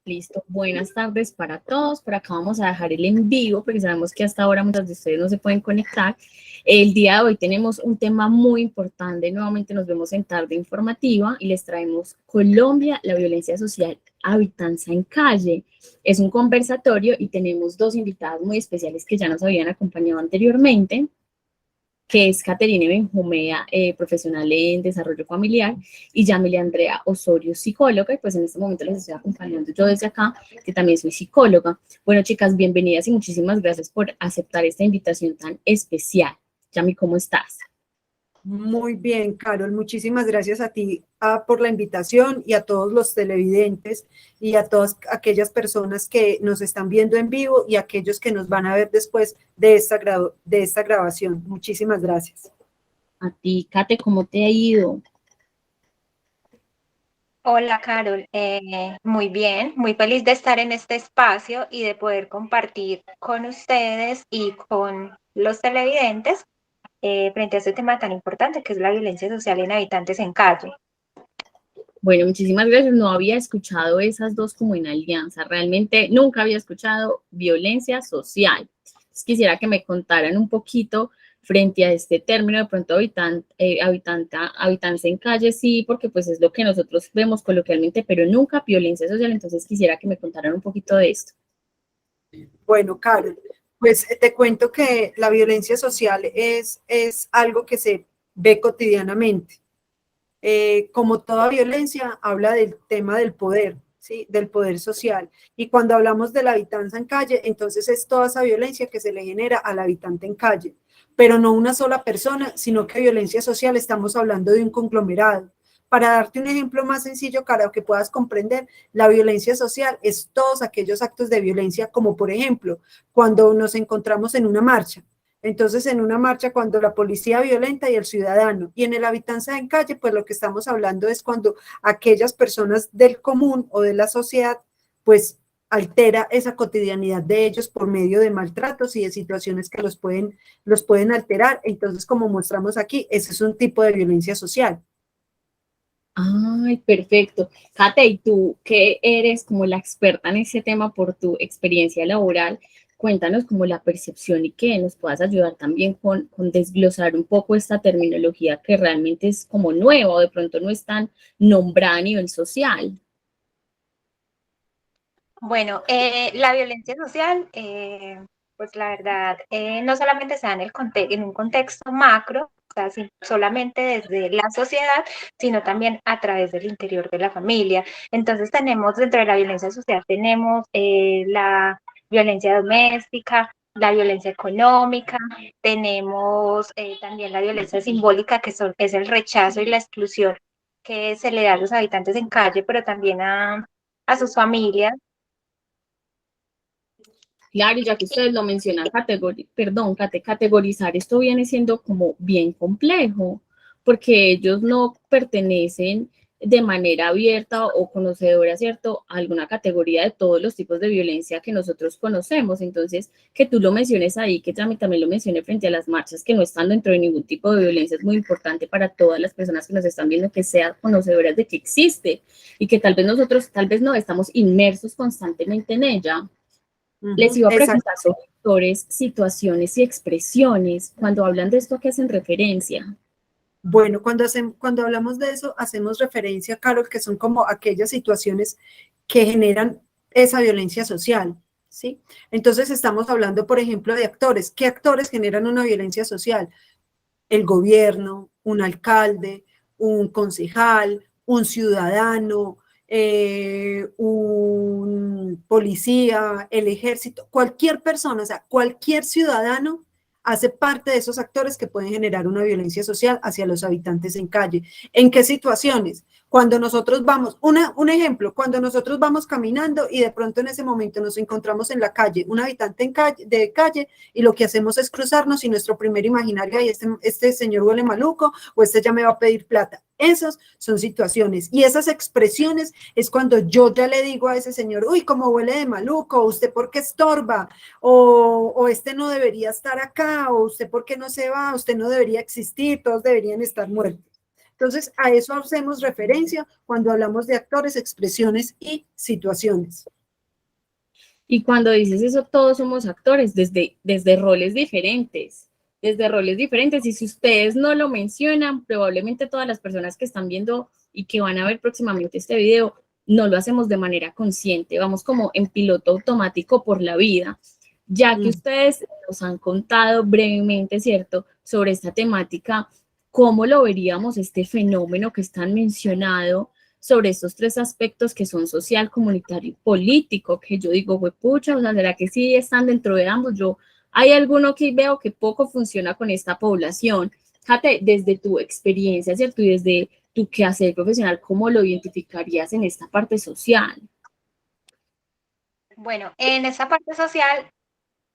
Listo, buenas tardes para todos. Por acá vamos a dejar el en vivo porque sabemos que hasta ahora muchas de ustedes no se pueden conectar. El día de hoy tenemos un tema muy importante. Nuevamente nos vemos en Tarde Informativa y les traemos Colombia, la violencia social, habitanza en calle. Es un conversatorio y tenemos dos invitadas muy especiales que ya nos habían acompañado anteriormente, que es Caterine Benjumea, profesional en desarrollo familiar, y Yamile Andrea Osorio, psicóloga, y pues en este momento les estoy acompañando yo desde acá, que también soy psicóloga. Bueno, chicas, bienvenidas y muchísimas gracias por aceptar esta invitación tan especial. Yami, ¿cómo estás? Muy bien, Carol. Muchísimas gracias a ti por la invitación y a todos los televidentes y a todas aquellas personas que nos están viendo en vivo y aquellos que nos van a ver después de esta grabación. Muchísimas gracias. A ti, Kate, ¿cómo te ha ido? Hola, Carol. Muy bien, muy feliz de estar en este espacio y de poder compartir con ustedes y con los televidentes frente a este tema tan importante que es la violencia social en habitantes en calle. Bueno, muchísimas gracias. No había escuchado esas dos como en alianza. Realmente nunca había escuchado violencia social. Entonces, quisiera que me contaran un poquito frente a este término, de pronto habitantes en calle, sí, porque pues es lo que nosotros vemos coloquialmente, pero nunca violencia social. Entonces, quisiera que me contaran un poquito de esto. Bueno, Carol, pues te cuento que la violencia social es algo que se ve cotidianamente. Como toda violencia, habla del tema del poder, ¿sí? Del poder social. Y cuando hablamos de la habitanza en calle, entonces es toda esa violencia que se le genera al habitante en calle, pero no una sola persona, sino que violencia social estamos hablando de un conglomerado. Para darte un ejemplo más sencillo, para que puedas comprender, la violencia social es todos aquellos actos de violencia, como por ejemplo, cuando nos encontramos en una marcha. Entonces, en una marcha, cuando la policía violenta y el ciudadano, y en el habitanza en calle, pues lo que estamos hablando es cuando aquellas personas del común o de la sociedad, pues altera esa cotidianidad de ellos por medio de maltratos y de situaciones que los pueden alterar. Entonces, como mostramos aquí, ese es un tipo de violencia social. Ay, perfecto. Kate, y tú que eres como la experta en ese tema por tu experiencia laboral, cuéntanos como la percepción y que nos puedas ayudar también con desglosar un poco esta terminología que realmente es como nueva o de pronto no es tan nombrada a nivel social. Bueno, la violencia social, pues la verdad, no solamente se da en un contexto macro, o sea, solamente desde la sociedad, sino también a través del interior de la familia. Entonces tenemos dentro de la violencia social, tenemos la violencia doméstica, la violencia económica, tenemos también la violencia simbólica, es el rechazo y la exclusión que se le da a los habitantes en calle, pero también a sus familias. Claro, y ya que ustedes lo mencionan, categorizar esto viene siendo como bien complejo, porque ellos no pertenecen de manera abierta o conocedora, ¿cierto?, a alguna categoría de todos los tipos de violencia que nosotros conocemos. Entonces, que tú lo menciones ahí, que también lo mencione frente a las marchas, que no están dentro de ningún tipo de violencia, es muy importante para todas las personas que nos están viendo, que sean conocedoras de que existe y que tal vez nosotros, tal vez no, estamos inmersos constantemente en ella. Les iba a preguntar sobre actores, situaciones y expresiones. Cuando hablan de esto, ¿a qué hacen referencia? Bueno, cuando hablamos de eso, hacemos referencia, Carol, que son como aquellas situaciones que generan esa violencia social, ¿sí? Entonces estamos hablando, por ejemplo, de actores. ¿Qué actores generan una violencia social? El gobierno, un alcalde, un concejal, un ciudadano, un policía, el ejército, cualquier persona, o sea, cualquier ciudadano hace parte de esos actores que pueden generar una violencia social hacia los habitantes en calle. ¿En qué situaciones? Cuando nosotros vamos, un ejemplo, cuando nosotros vamos caminando y de pronto en ese momento nos encontramos en la calle, un habitante de calle, y lo que hacemos es cruzarnos y nuestro primer imaginario, y este señor huele maluco o este ya me va a pedir plata. Esas son situaciones y esas expresiones es cuando yo ya le digo a ese señor, uy, cómo huele de maluco, usted por qué estorba, o este no debería estar acá, o usted por qué no se va, usted no debería existir, todos deberían estar muertos. Entonces, a eso hacemos referencia cuando hablamos de actores, expresiones y situaciones. Y cuando dices eso, todos somos actores desde roles diferentes, desde roles diferentes. Y si ustedes no lo mencionan, probablemente todas las personas que están viendo y que van a ver próximamente este video, no lo hacemos de manera consciente, vamos como en piloto automático por la vida, ya que ustedes nos han contado brevemente, ¿cierto?, sobre esta temática, cómo lo veríamos este fenómeno que están mencionado sobre estos tres aspectos que son social, comunitario y político, que yo digo, pucha, o sea, ¿será que sí están dentro de ambos? Yo, hay alguno que veo que poco funciona con esta población. Kate, desde tu experiencia, ¿cierto? Y desde tu quehacer profesional, ¿cómo lo identificarías en esta parte social? Bueno, en esa parte social,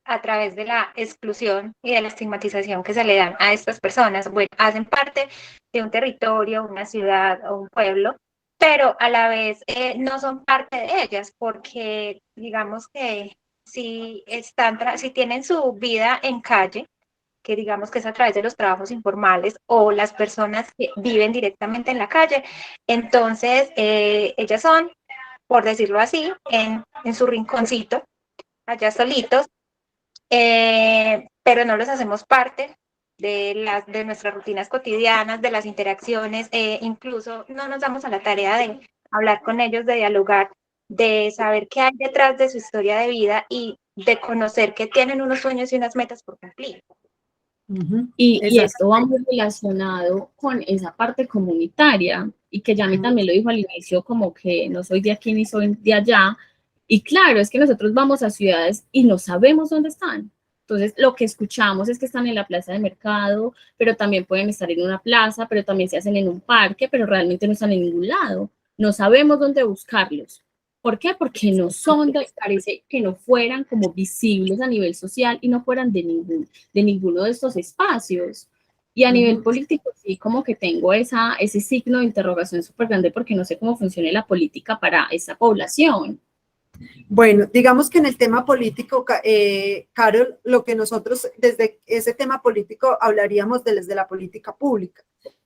a través de la exclusión y de la estigmatización que se le dan a estas personas, bueno, hacen parte de un territorio, una ciudad o un pueblo, pero a la vez no son parte de ellas, porque digamos que si tienen su vida en calle, que digamos que es a través de los trabajos informales o las personas que viven directamente en la calle, entonces ellas son, por decirlo así, en su rinconcito, allá solitos, pero no los hacemos parte de nuestras rutinas cotidianas, de las interacciones, incluso no nos damos a la tarea de hablar con ellos, de dialogar, de saber qué hay detrás de su historia de vida y de conocer que tienen unos sueños y unas metas por cumplir. Y esto va muy relacionado con esa parte comunitaria, y que ya a mí también lo dijo al inicio, como que no soy de aquí ni soy de allá. Y claro, es que nosotros vamos a ciudades y no sabemos dónde están. Entonces, lo que escuchamos es que están en la plaza de mercado, pero también pueden estar en una plaza, pero también se hacen en un parque, pero realmente no están en ningún lado. No sabemos dónde buscarlos. ¿Por qué? Porque no son, parece que no fueran como visibles a nivel social y no fueran de ninguno de estos espacios. Y a nivel político, sí, como que tengo ese signo de interrogación súper grande porque no sé cómo funciona la política para esa población. Bueno, digamos que en el tema político, Carol, lo que nosotros desde ese tema político hablaríamos desde la política pública.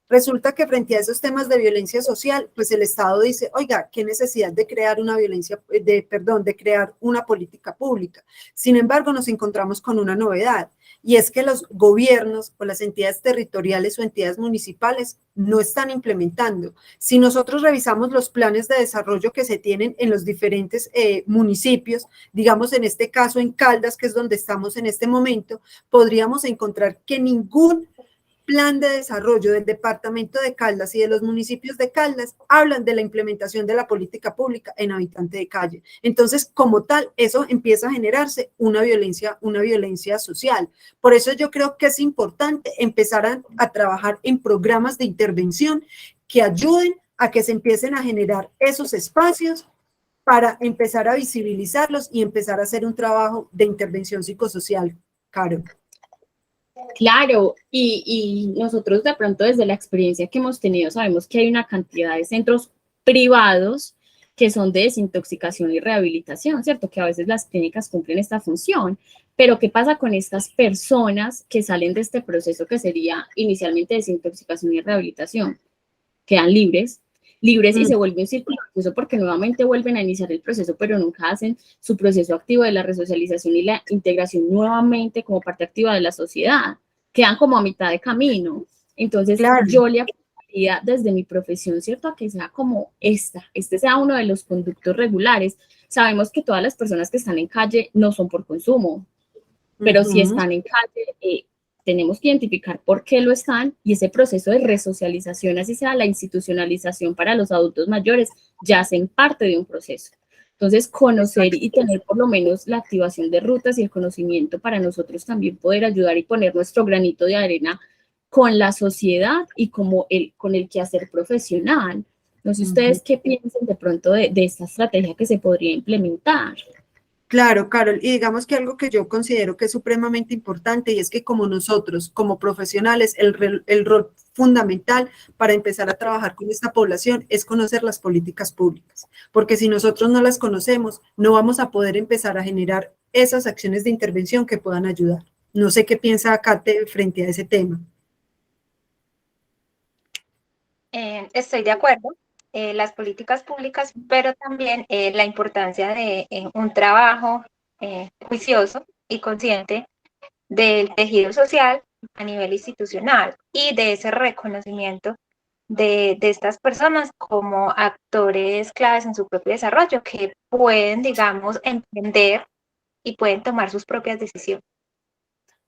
Resulta que frente a esos temas de violencia social, pues el Estado dice, oiga, qué necesidad de crear de crear una política pública. Sin embargo, nos encontramos con una novedad, y es que los gobiernos o las entidades territoriales o entidades municipales no están implementando. Si nosotros revisamos los planes de desarrollo que se tienen en los diferentes municipios, digamos en este caso en Caldas, que es donde estamos en este momento, podríamos encontrar que ningún plan de desarrollo del departamento de Caldas y de los municipios de Caldas hablan de la implementación de la política pública en habitante de calle. Entonces, como tal, eso empieza a generarse una violencia social. Por eso yo creo que es importante empezar a trabajar en programas de intervención que ayuden a que se empiecen a generar esos espacios para empezar a visibilizarlos y empezar a hacer un trabajo de intervención psicosocial. Caro. Claro, y nosotros de pronto desde la experiencia que hemos tenido sabemos que hay una cantidad de centros privados que son de desintoxicación y rehabilitación, ¿cierto? Que a veces las clínicas cumplen esta función, pero ¿qué pasa con estas personas que salen de este proceso que sería inicialmente desintoxicación y rehabilitación? Quedan libres y se vuelve un círculo vicioso porque nuevamente vuelven a iniciar el proceso, pero nunca hacen su proceso activo de la resocialización y la integración nuevamente como parte activa de la sociedad. Quedan como a mitad de camino. Entonces, claro, yo le apoyaría desde mi profesión, ¿cierto?, a que sea como este sea uno de los conductos regulares. Sabemos que todas las personas que están en calle no son por consumo, pero si están en calle, tenemos que identificar por qué lo están, y ese proceso de resocialización, así sea la institucionalización para los adultos mayores, ya hacen parte de un proceso. Entonces, conocer y tener por lo menos la activación de rutas y el conocimiento para nosotros también poder ayudar y poner nuestro granito de arena con la sociedad y con el quehacer profesional. No sé ustedes qué piensan de pronto de esta estrategia que se podría implementar. Claro, Carol, y digamos que algo que yo considero que es supremamente importante, y es que como nosotros, como profesionales, el rol fundamental para empezar a trabajar con esta población es conocer las políticas públicas, porque si nosotros no las conocemos, no vamos a poder empezar a generar esas acciones de intervención que puedan ayudar. No sé qué piensa Kate frente a ese tema. Estoy de acuerdo. Las políticas públicas, pero también la importancia de un trabajo juicioso y consciente del tejido social a nivel institucional y de ese reconocimiento de estas personas como actores claves en su propio desarrollo, que pueden, digamos, emprender y pueden tomar sus propias decisiones.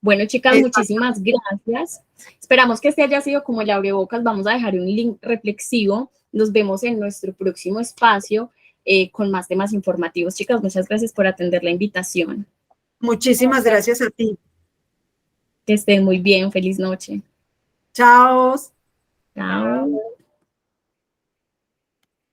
Bueno, chicas, muchísimas gracias. Esperamos que este haya sido como el abrebocas. Vamos a dejar un link reflexivo. Nos vemos en nuestro próximo espacio con más temas informativos. Chicas, muchas gracias por atender la invitación. Muchísimas gracias a ti. Que estén muy bien. Feliz noche. Chao. Chao.